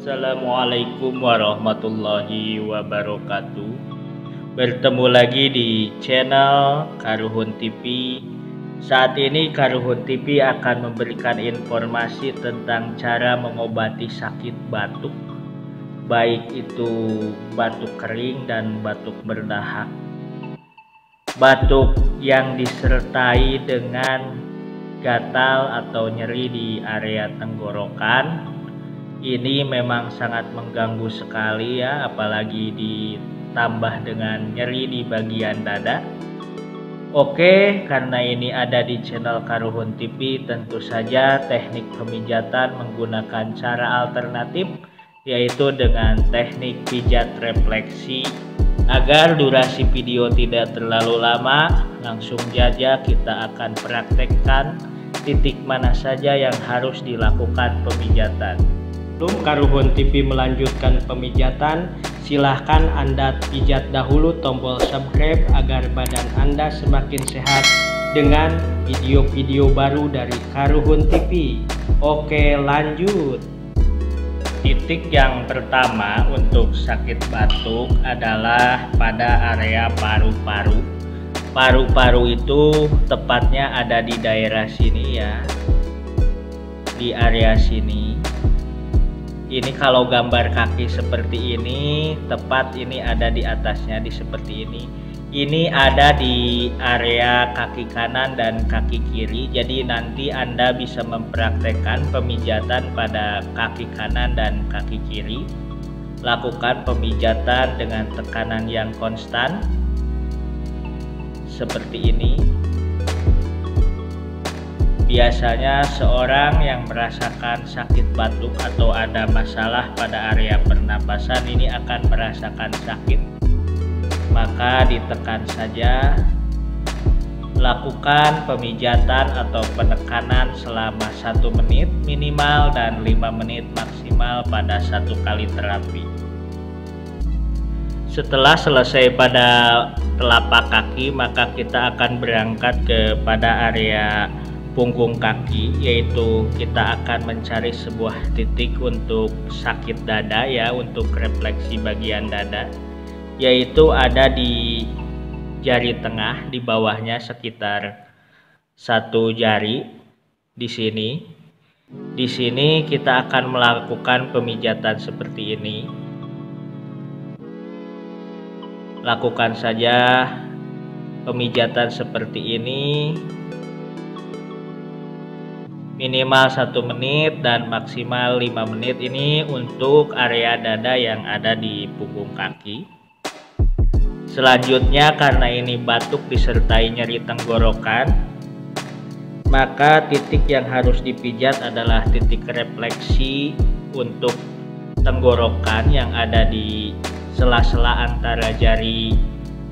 Assalamualaikum warahmatullahi wabarakatuh. Bertemu lagi di channel Karuhun TV. Saat ini Karuhun TV akan memberikan informasi tentang cara mengobati sakit batuk, baik itu batuk kering dan batuk berdahak. Batuk yang disertai dengan gatal atau nyeri di area tenggorokan ini memang sangat mengganggu sekali ya, apalagi ditambah dengan nyeri di bagian dada. Oke, karena ini ada di channel Karuhun TV, tentu saja teknik pemijatan menggunakan cara alternatif, yaitu dengan teknik pijat refleksi. Agar durasi video tidak terlalu lama, langsung saja kita akan praktekkan titik mana saja yang harus dilakukan pemijatan. Sebelum Karuhun TV melanjutkan pemijatan, silahkan Anda pijat dahulu tombol subscribe agar badan Anda semakin sehat dengan video-video baru dari Karuhun TV. Oke, lanjut. Titik yang pertama untuk sakit batuk adalah pada area paru-paru. Paru-paru itu tepatnya ada di daerah sini ya, di area sini. Ini kalau gambar kaki seperti ini, tepat ini ada di atasnya di seperti ini. Ini ada di area kaki kanan dan kaki kiri. Jadi nanti Anda bisa mempraktekkan pemijatan pada kaki kanan dan kaki kiri. Lakukan pemijatan dengan tekanan yang konstan seperti ini. Biasanya seorang yang merasakan sakit batuk atau ada masalah pada area pernapasan ini akan merasakan sakit, maka ditekan saja. Lakukan pemijatan atau penekanan selama 1 menit minimal dan 5 menit maksimal pada 1 kali terapi. Setelah selesai pada telapak kaki, maka kita akan berangkat kepada area punggung kaki, yaitu kita akan mencari sebuah titik untuk sakit dada ya, untuk refleksi bagian dada, yaitu ada di jari tengah, di bawahnya sekitar 1 jari di sini. Di sini kita akan melakukan pemijatan seperti ini. Lakukan saja pemijatan seperti ini minimal 1 menit dan maksimal 5 menit. Ini untuk area dada yang ada di punggung kaki. Selanjutnya, karena ini batuk disertai nyeri tenggorokan, maka titik yang harus dipijat adalah titik refleksi untuk tenggorokan yang ada di sela-sela antara jari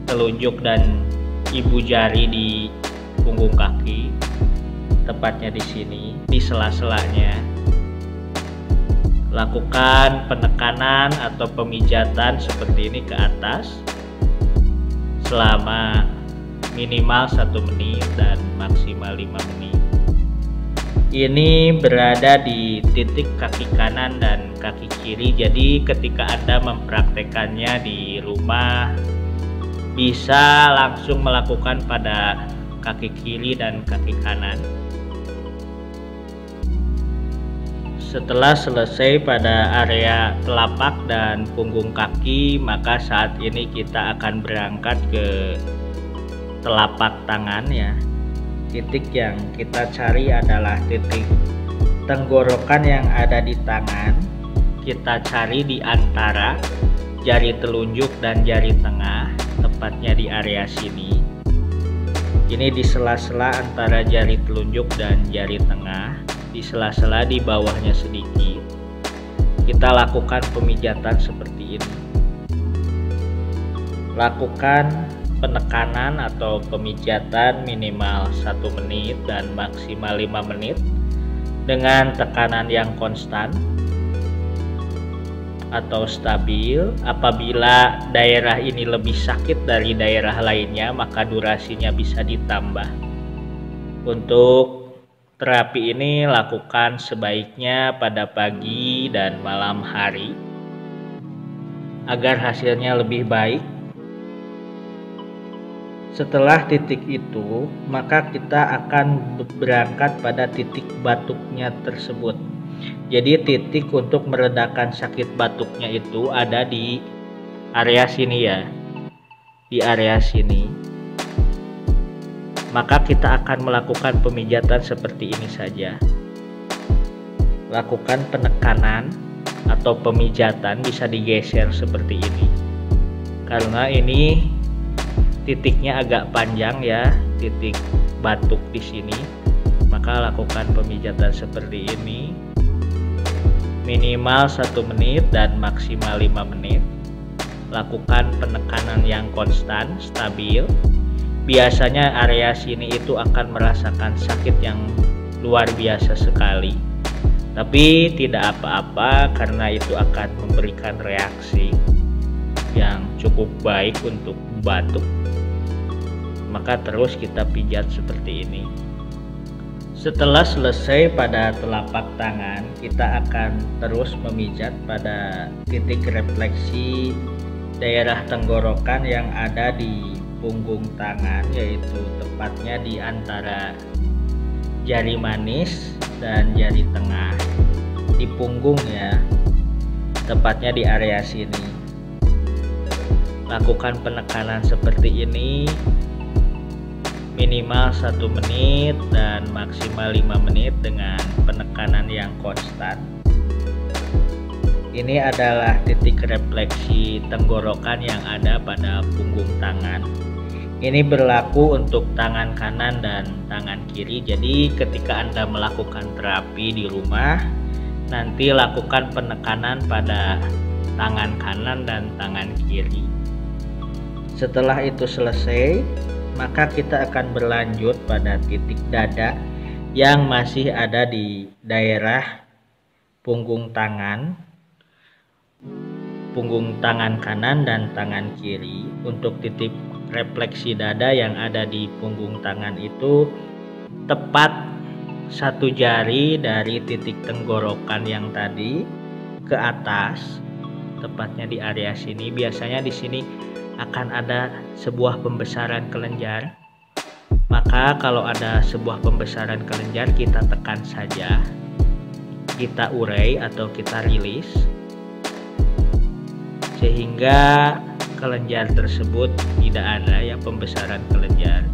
telunjuk dan ibu jari di punggung kaki, tepatnya di sini, di sela-selanya. Lakukan penekanan atau pemijatan seperti ini ke atas selama minimal 1 menit dan maksimal 5 menit. Ini berada di titik kaki kanan dan kaki kiri, jadi ketika Anda mempraktekannya di rumah bisa langsung melakukan pada kaki kiri dan kaki kanan. Setelah selesai pada area telapak dan punggung kaki, maka saat ini kita akan berangkat ke telapak tangan ya. Titik yang kita cari adalah titik tenggorokan yang ada di tangan. Kita cari di antara jari telunjuk dan jari tengah, tepatnya di area sini. Ini di sela-sela antara jari telunjuk dan jari tengah, di sela-sela di bawahnya sedikit. Kita lakukan pemijatan seperti ini. Lakukan penekanan atau pemijatan minimal 1 menit dan maksimal 5 menit dengan tekanan yang konstan atau stabil. Apabila daerah ini lebih sakit dari daerah lainnya, maka durasinya bisa ditambah. Untuk terapi ini lakukan sebaiknya pada pagi dan malam hari agar hasilnya lebih baik. Setelah titik itu, maka kita akan berangkat pada titik batuknya tersebut. Jadi titik untuk meredakan sakit batuknya itu ada di area sini ya, di area sini. Maka kita akan melakukan pemijatan seperti ini saja. Lakukan penekanan atau pemijatan, bisa digeser seperti ini. Karena ini titiknya agak panjang ya, titik batuk di sini. Maka lakukan pemijatan seperti ini. Minimal 1 menit dan maksimal 5 menit. Lakukan penekanan yang konstan, stabil. Biasanya area sini itu akan merasakan sakit yang luar biasa sekali. Tapi tidak apa-apa karena itu akan memberikan reaksi yang cukup baik untuk batuk. Maka terus kita pijat seperti ini. Setelah selesai pada telapak tangan, kita akan terus memijat pada titik refleksi daerah tenggorokan yang ada di punggung tangan, yaitu tepatnya di antara jari manis dan jari tengah di punggung ya, tepatnya di area sini. Lakukan penekanan seperti ini minimal 1 menit dan maksimal 5 menit dengan penekanan yang konstan. Ini adalah titik refleksi tenggorokan yang ada pada punggung tangan. Ini berlaku untuk tangan kanan dan tangan kiri. Jadi ketika Anda melakukan terapi di rumah, nanti lakukan penekanan pada tangan kanan dan tangan kiri. Setelah itu selesai, maka kita akan berlanjut pada titik dada yang masih ada di daerah punggung tangan kanan dan tangan kiri. Untuk titik refleksi dada yang ada di punggung tangan itu tepat 1 jari dari titik tenggorokan yang tadi ke atas, tepatnya di area sini. Biasanya di sini akan ada sebuah pembesaran kelenjar. Maka kalau ada sebuah pembesaran kelenjar, kita tekan saja, kita urai atau kita rilis sehingga kelenjar tersebut tidak ada ya, pembesaran kelenjar.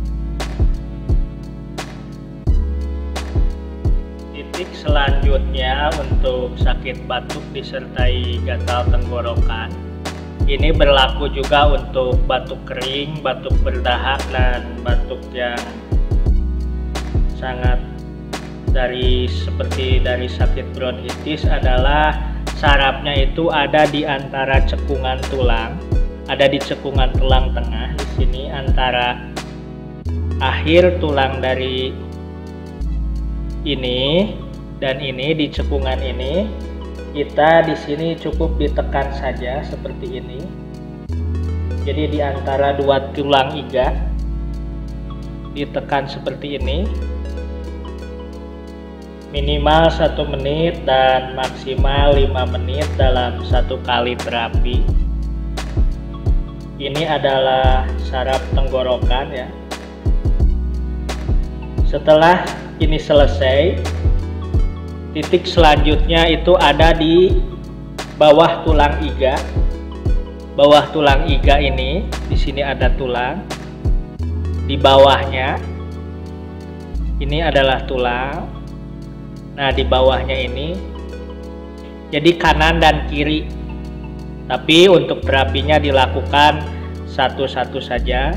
Titik selanjutnya untuk sakit batuk disertai gatal tenggorokan, ini berlaku juga untuk batuk kering, batuk berdahak, dan batuk yang sangat seperti dari sakit bronkitis adalah sarafnya itu ada di antara cekungan tulang, ada di cekungan tulang tengah di sini, antara akhir tulang dari ini dan ini, di cekungan ini. Kita di sini cukup ditekan saja seperti ini. Jadi di antara 2 tulang iga ditekan seperti ini. Minimal 1 menit dan maksimal 5 menit dalam 1 kali terapi. Ini adalah saraf tenggorokan ya. Setelah ini selesai, titik selanjutnya itu ada di bawah tulang iga. Bawah tulang iga ini, di sini ada tulang. Di bawahnya ini adalah tulang. Nah, di bawahnya ini jadi kanan dan kiri. Tapi untuk terapinya dilakukan satu-satu saja.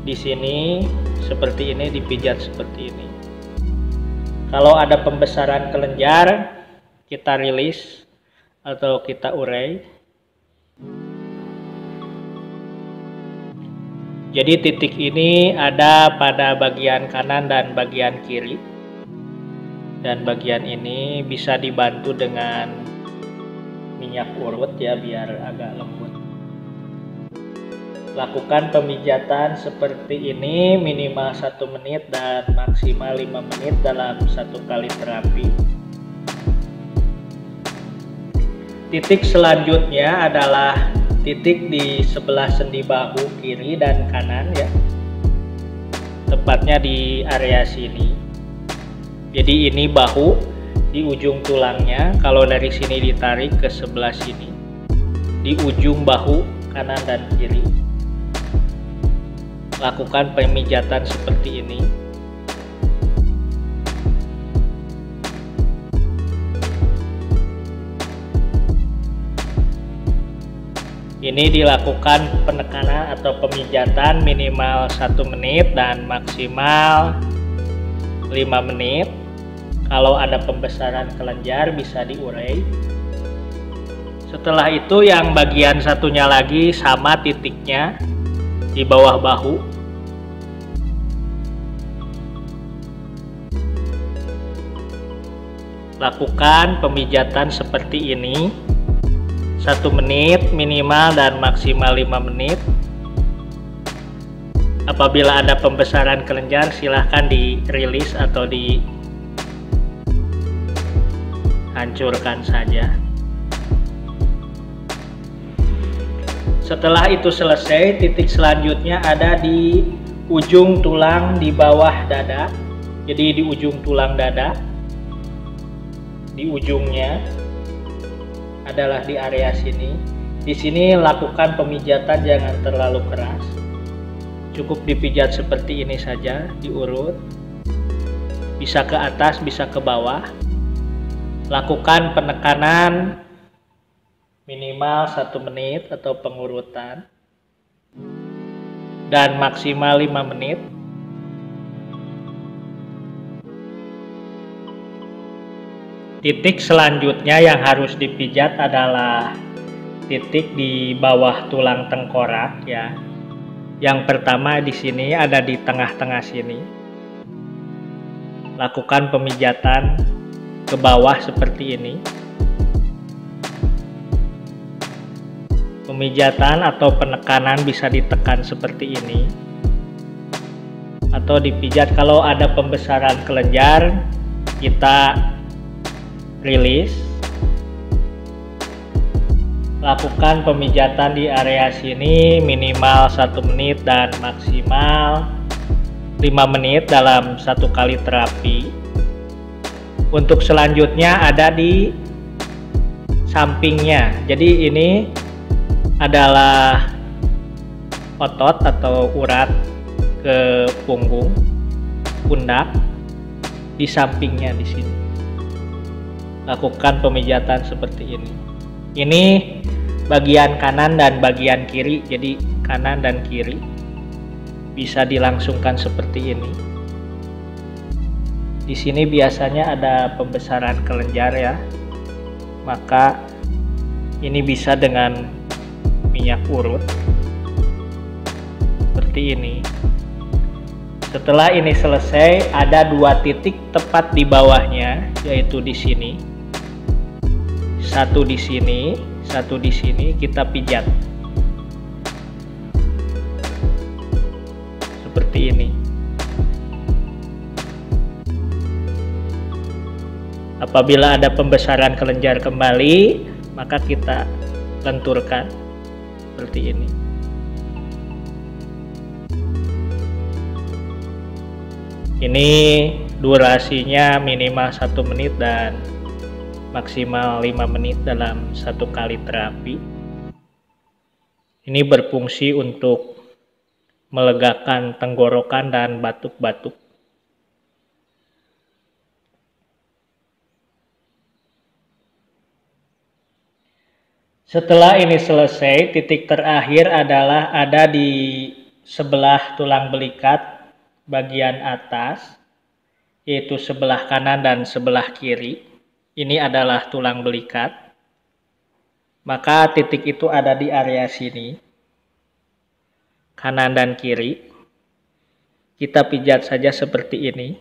Di sini seperti ini, dipijat seperti ini. Kalau ada pembesaran kelenjar, kita rilis atau kita urai. Jadi titik ini ada pada bagian kanan dan bagian kiri. Dan bagian ini bisa dibantu dengan minyak urut ya, biar agak lembut. Lakukan pemijatan seperti ini minimal 1 menit dan maksimal 5 menit dalam 1 kali terapi. Titik selanjutnya adalah titik di sebelah sendi bahu kiri dan kanan ya. Tepatnya di area sini. Jadi ini bahu di ujung tulangnya, kalau dari sini ditarik ke sebelah sini. Di ujung bahu kanan dan kiri. Lakukan pemijatan seperti ini. Ini dilakukan penekanan atau pemijatan minimal 1 menit dan maksimal 5 menit. Kalau ada pembesaran kelenjar bisa diurai. Setelah itu yang bagian satunya lagi sama titiknya di bawah bahu. Lakukan pemijatan seperti ini 1 menit minimal dan maksimal 5 menit. Apabila ada pembesaran kelenjar silahkan dirilis atau dihancurkan saja. Setelah itu selesai, titik selanjutnya ada di ujung tulang di bawah dada. Jadi di ujung tulang dada, di ujungnya adalah di area sini. Di sini lakukan pemijatan jangan terlalu keras. Cukup dipijat seperti ini saja, diurut. Bisa ke atas, bisa ke bawah. Lakukan penekanan minimal 1 menit atau pengurutan. Dan maksimal 5 menit. Titik selanjutnya yang harus dipijat adalah titik di bawah tulang tengkorak ya. Yang pertama di sini ada di tengah-tengah sini. Lakukan pemijatan ke bawah seperti ini. Pemijatan atau penekanan bisa ditekan seperti ini. Atau dipijat kalau ada pembesaran kelenjar, kita rilis. Lakukan pemijatan di area sini minimal 1 menit dan maksimal 5 menit dalam 1 kali terapi. Untuk selanjutnya ada di sampingnya. Jadi ini adalah otot atau urat ke punggung, pundak, di sampingnya di sini. Lakukan pemijatan seperti ini. Ini bagian kanan dan bagian kiri, jadi kanan dan kiri bisa dilangsungkan seperti ini. Di sini biasanya ada pembesaran kelenjar ya, maka ini bisa dengan minyak urut seperti ini. Setelah ini selesai, ada 2 titik tepat di bawahnya, yaitu di sini. Satu di sini, satu di sini, kita pijat seperti ini. Apabila ada pembesaran kelenjar kembali, maka kita lenturkan seperti ini. Ini durasinya minimal 1 menit dan maksimal 5 menit dalam 1 kali terapi. Ini berfungsi untuk melegakan tenggorokan dan batuk-batuk. Setelah ini selesai, titik terakhir adalah ada di sebelah tulang belikat bagian atas, yaitu sebelah kanan dan sebelah kiri. Ini adalah tulang belikat. Maka titik itu ada di area sini, kanan dan kiri. Kita pijat saja seperti ini.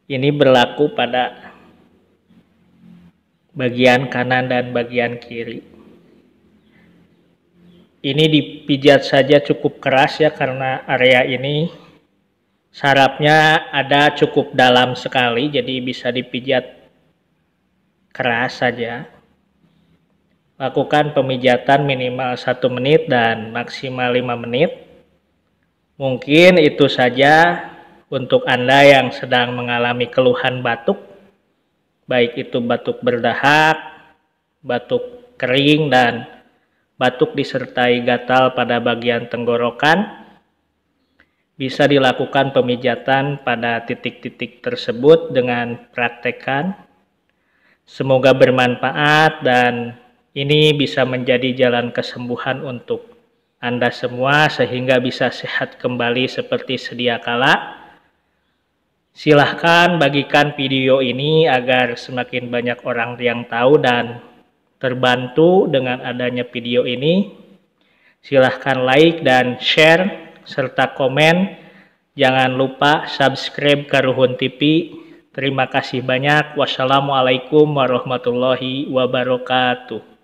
Ini berlaku pada bagian kanan dan bagian kiri. Ini dipijat saja cukup keras ya, karena area ini sarafnya ada cukup dalam sekali, jadi bisa dipijat keras saja. Lakukan pemijatan minimal 1 menit dan maksimal 5 menit. Mungkin itu saja untuk Anda yang sedang mengalami keluhan batuk, baik itu batuk berdahak, batuk kering, dan batuk disertai gatal pada bagian tenggorokan. Bisa dilakukan pemijatan pada titik-titik tersebut dengan praktekkan. Semoga bermanfaat dan ini bisa menjadi jalan kesembuhan untuk Anda semua sehingga bisa sehat kembali seperti sedia kala. Silahkan bagikan video ini agar semakin banyak orang yang tahu dan terbantu dengan adanya video ini. Silahkan like dan share serta komen. Jangan lupa subscribe Karuhun TV. Terima kasih banyak. Wassalamualaikum warahmatullahi wabarakatuh.